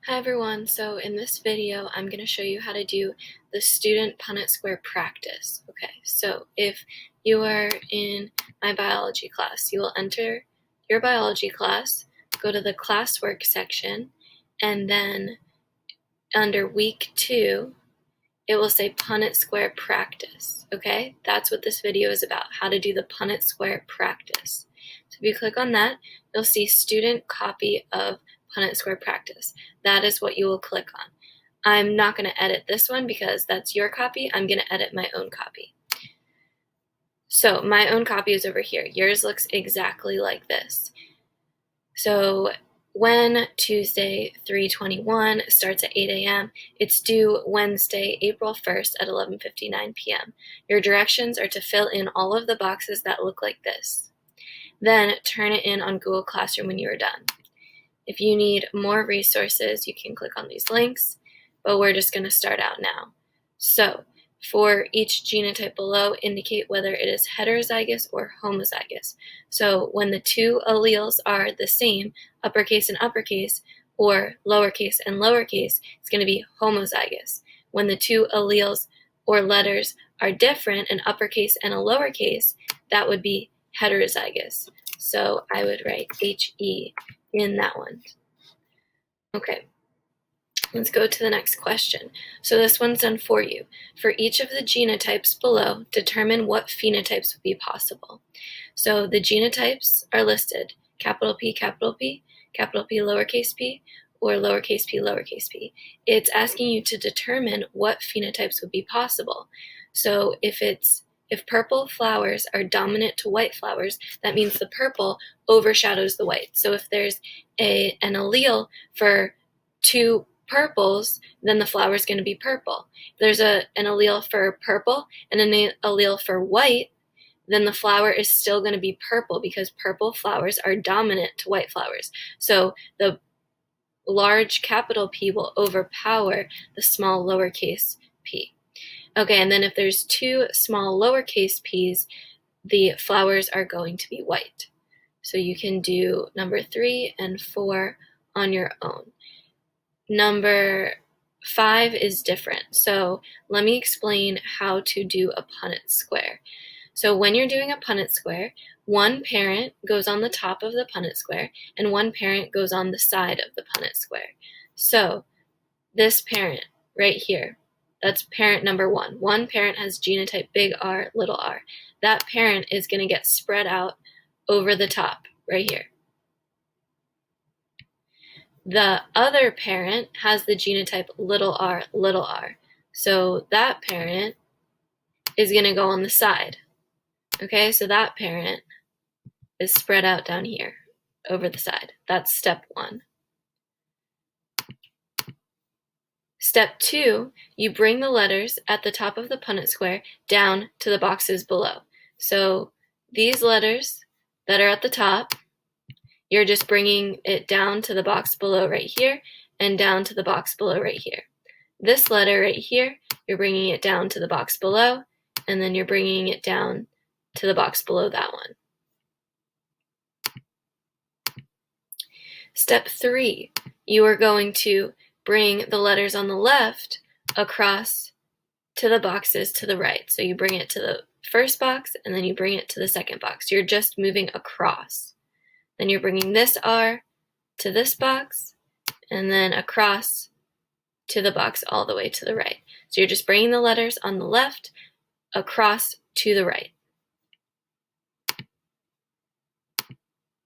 Hi everyone, so in this video I'm going to show you how to do the student Punnett Square practice. Okay, so if you are in my biology class, you will enter your biology class, go to the Classwork section, and then under week 2 it will say Punnett Square Practice. Okay, that's what this video is about, how to do the Punnett Square Practice. So if you click on that, you'll see student copy of Punnett Square Practice. That is what you will click on. I'm not going to edit this one because that's your copy. I'm going to edit my own copy. So my own copy is over here. Yours looks exactly like this. So when Tuesday 3/21 starts at 8 a.m., it's due Wednesday, April 1st at 11:59 p.m. Your directions are to fill in all of the boxes that look like this. Then turn it in on Google Classroom when you are done. If you need more resources, you can click on these links, but we're just going to start out now. So for each genotype below, indicate whether it is heterozygous or homozygous. So when the two alleles are the same, uppercase and uppercase, or lowercase and lowercase, it's going to be homozygous. When the two alleles or letters are different, an uppercase and a lowercase, that would be heterozygous. So I would write HE in that one. Okay. Let's go to the next question. So this one's done for you. For each of the genotypes below, determine what phenotypes would be possible. So the genotypes are listed, capital P, lowercase p, or lowercase p. It's asking you to determine what phenotypes would be possible. So if purple flowers are dominant to white flowers, that means the purple overshadows the white. So if there's an allele for two purples, then the flower is going to be purple. If there's an allele for purple and an allele for white, then the flower is still going to be purple because purple flowers are dominant to white flowers. So the large capital P will overpower the small lowercase p. Okay, and then if there's two small lowercase p's, the flowers are going to be white. So you can do number 3 and 4 on your own. Number 5 is different. So let me explain how to do a Punnett square. So when you're doing a Punnett square, one parent goes on the top of the Punnett square and one parent goes on the side of the Punnett square. So this parent right here, that's parent number 1. One parent has genotype big R, little r. That parent is going to get spread out over the top right here. The other parent has the genotype little r. So that parent is going to go on the side. Okay, so that parent is spread out down here over the side. That's step 1. Step 2, you bring the letters at the top of the Punnett square down to the boxes below. So these letters that are at the top, you're just bringing it down to the box below right here and down to the box below right here. This letter right here, you're bringing it down to the box below, and then you're bringing it down to the box below that one. Step 3, you are going to bring the letters on the left across to the boxes to the right. So you bring it to the first box and then you bring it to the second box. You're just moving across. Then you're bringing this R to this box and then across to the box all the way to the right. So you're just bringing the letters on the left across to the right.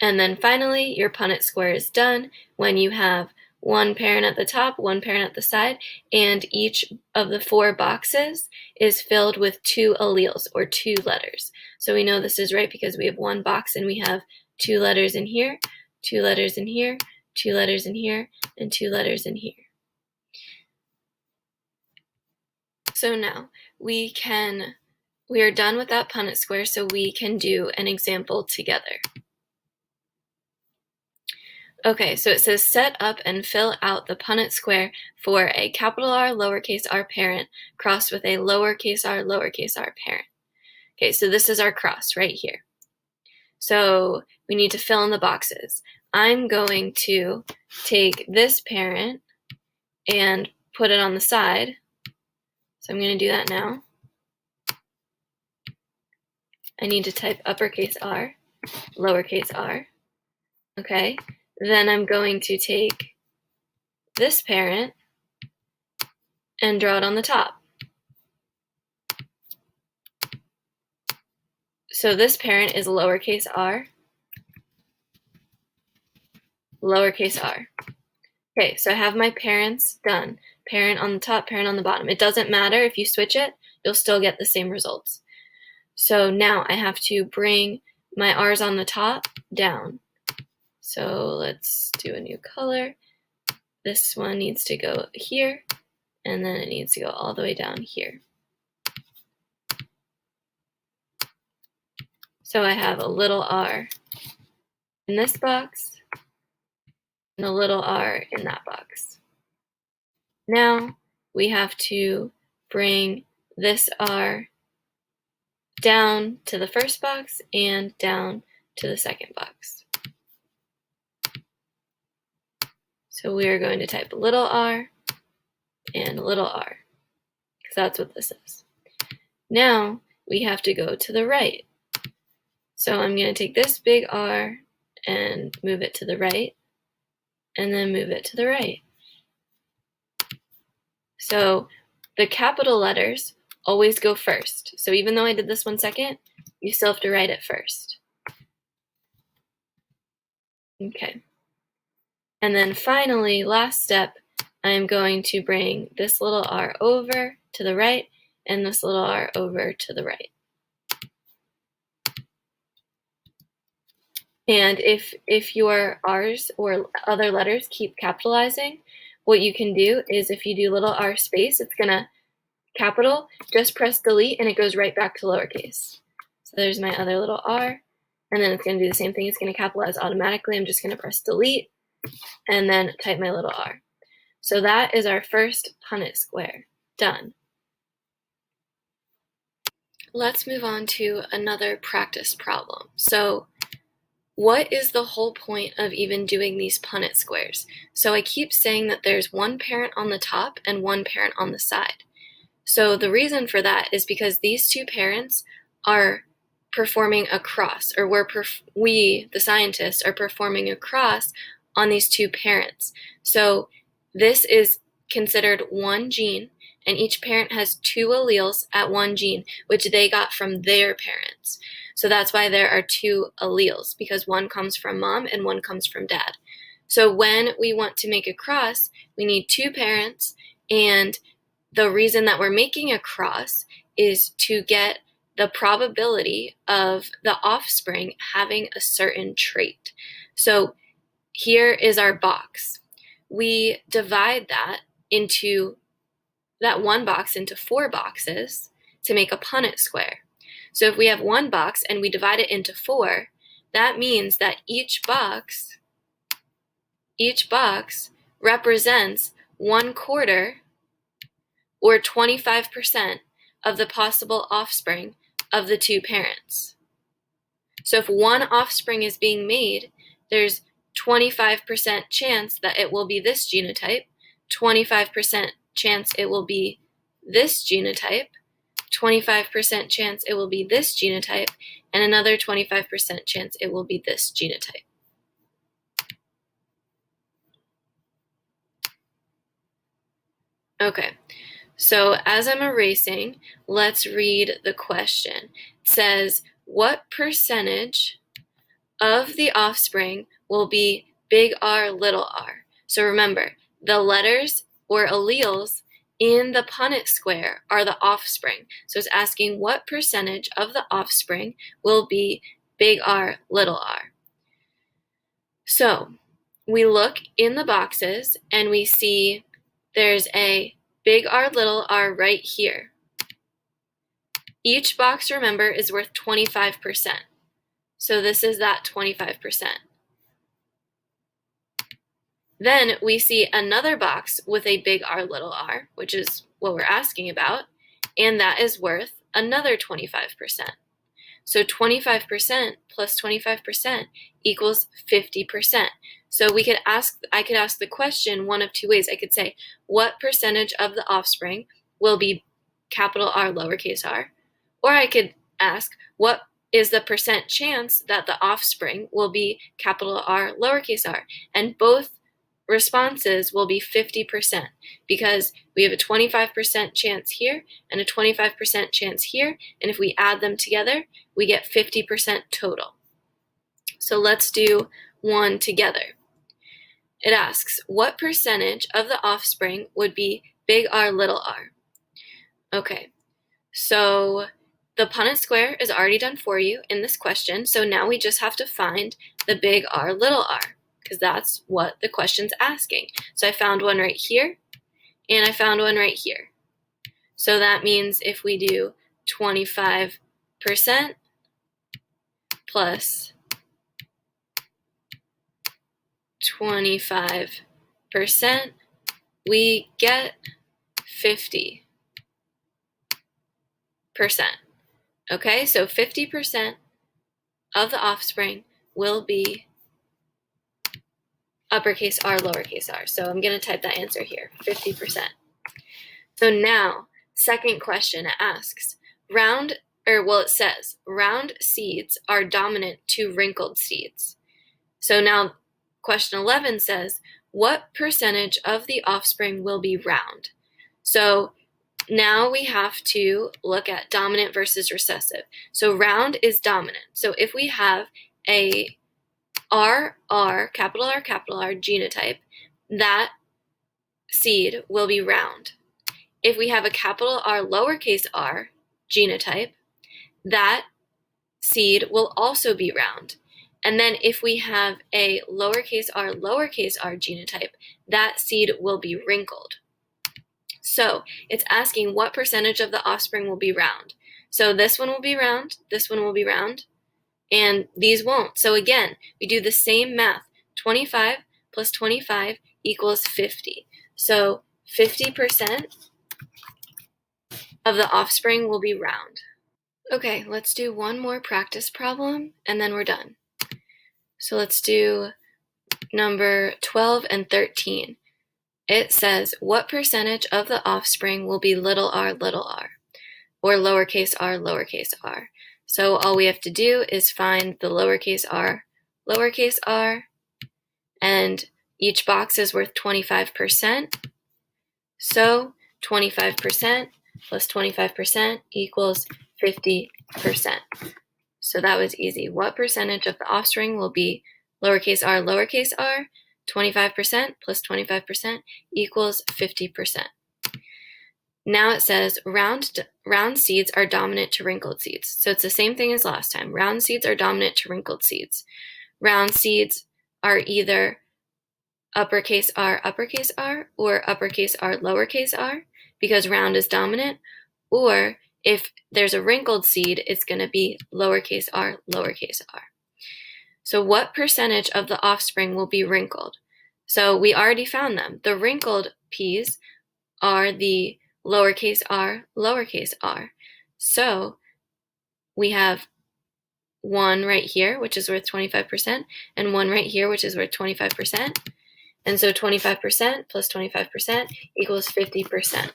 And then finally, your Punnett square is done when you have one parent at the top, one parent at the side, and each of the 4 boxes is filled with 2 alleles or 2 letters. So we know this is right because we have one box and we have 2 letters in here, 2 letters in here, 2 letters in here, and 2 letters in here. So now we are done with that Punnett square, so we can do an example together. Okay, so it says set up and fill out the Punnett square for a capital R, lowercase r parent crossed with a lowercase r parent. Okay, so this is our cross right here. So we need to fill in the boxes. I'm going to take this parent and put it on the side. So I'm going to do that now. I need to type uppercase R, lowercase r. Okay, then I'm going to take this parent and draw it on the top. So this parent is lowercase r, lowercase r. Okay, so I have my parents done. Parent on the top, parent on the bottom. It doesn't matter if you switch it, you'll still get the same results. So now I have to bring my r's on the top down. So let's do a new color. This one needs to go here, and then it needs to go all the way down here. So I have a little r in this box, and a little r in that box. Now we have to bring this r down to the first box and down to the second box. So we are going to type little r and little r, because that's what this is. Now we have to go to the right. So I'm going to take this big R and move it to the right, and then move it to the right. So the capital letters always go first. So even though I did this one second, you still have to write it first. Okay. And then finally, last step, I'm going to bring this little r over to the right and this little r over to the right. And if your r's or other letters keep capitalizing, what you can do is if you do little r space, it's gonna capital, just press delete and it goes right back to lowercase. So there's my other little r, and then it's gonna do the same thing. It's gonna capitalize automatically. I'm just gonna press delete and then type my little r. So that is our first Punnett square, done. Let's move on to another practice problem. So what is the whole point of even doing these Punnett squares? So I keep saying that there's one parent on the top and one parent on the side. So the reason for that is because these two parents are performing a cross, or we, the scientists, are performing a cross on these two parents. So this is considered one gene, and each parent has two alleles at one gene, which they got from their parents. So that's why there are two alleles, because one comes from mom and one comes from dad. So when we want to make a cross, we need two parents, and the reason that we're making a cross is to get the probability of the offspring having a certain trait. So here is our box. We divide that one box into 4 boxes to make a Punnett square. So if we have one box and we divide it into 4, that means that each box represents 1/4 or 25% of the possible offspring of the two parents. So if one offspring is being made, there's 25% chance that it will be this genotype, 25% chance it will be this genotype, 25% chance it will be this genotype, and another 25% chance it will be this genotype. Okay, so as I'm erasing, let's read the question. It says, what percentage of the offspring will be big R, little r? So remember, the letters or alleles in the Punnett square are the offspring. So it's asking what percentage of the offspring will be big R, little r. So we look in the boxes and we see there's a big R, little r right here. Each box, remember, is worth 25%. So this is that 25%. Then we see another box with a big R, little r, which is what we're asking about, and that is worth another 25%. So 25% plus 25% equals 50%. So I could ask the question one of two ways. I could say, what percentage of the offspring will be capital R, lowercase r? Or I could ask, what is the percent chance that the offspring will be capital R, lowercase r? And both responses will be 50% because we have a 25% chance here and a 25% chance here. And if we add them together, we get 50% total. So let's do one together. It asks, what percentage of the offspring would be big R, little r? Okay, so the Punnett square is already done for you in this question. So now we just have to find the big R, little r, because that's what the question's asking. So I found one right here, and I found one right here. So that means if we do 25% plus 25%, we get 50%. Okay, so 50% of the offspring will be uppercase R, lowercase r. So I'm going to type that answer here, 50%. So now, second question, it asks, it says, round seeds are dominant to wrinkled seeds. So now, question 11 says, what percentage of the offspring will be round? So now we have to look at dominant versus recessive. So round is dominant. So if we have a capital R genotype, that seed will be round. If we have a capital R lowercase r genotype, that seed will also be round. And then if we have a lowercase r genotype, that seed will be wrinkled. So it's asking what percentage of the offspring will be round. So this one will be round, this one will be round, and these won't. So again, we do the same math. 25 plus 25 equals 50. So 50% of the offspring will be round. Okay, let's do one more practice problem, and then we're done. So let's do number 12 and 13. It says, what percentage of the offspring will be little r, or lowercase r? So all we have to do is find the lowercase r, and each box is worth 25%. So 25% plus 25% equals 50%. So that was easy. What percentage of the offspring will be lowercase r, 25% plus 25% equals 50%. Now it says round seeds are dominant to wrinkled seeds. So it's the same thing as last time. Round seeds are dominant to wrinkled seeds. Round seeds are either uppercase R or uppercase R, lowercase r, because round is dominant, or if there's a wrinkled seed, it's going to be lowercase r. So what percentage of the offspring will be wrinkled? So we already found them. The wrinkled peas are the lowercase r. So we have one right here, which is worth 25%, and one right here, which is worth 25%. And so 25% plus 25% equals 50%.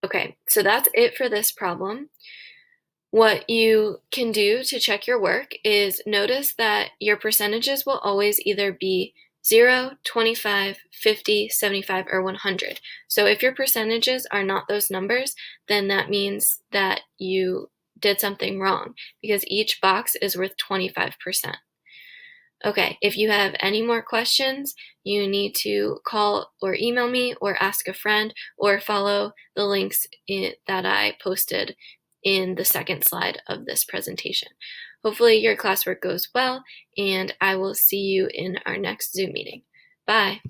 Okay, so that's it for this problem. What you can do to check your work is notice that your percentages will always either be 0, 25, 50, 75, or 100. So if your percentages are not those numbers, then that means that you did something wrong because each box is worth 25%. Okay, if you have any more questions, you need to call or email me or ask a friend or follow the links that I posted in the second slide of this presentation. Hopefully your classwork goes well, and I will see you in our next Zoom meeting. Bye.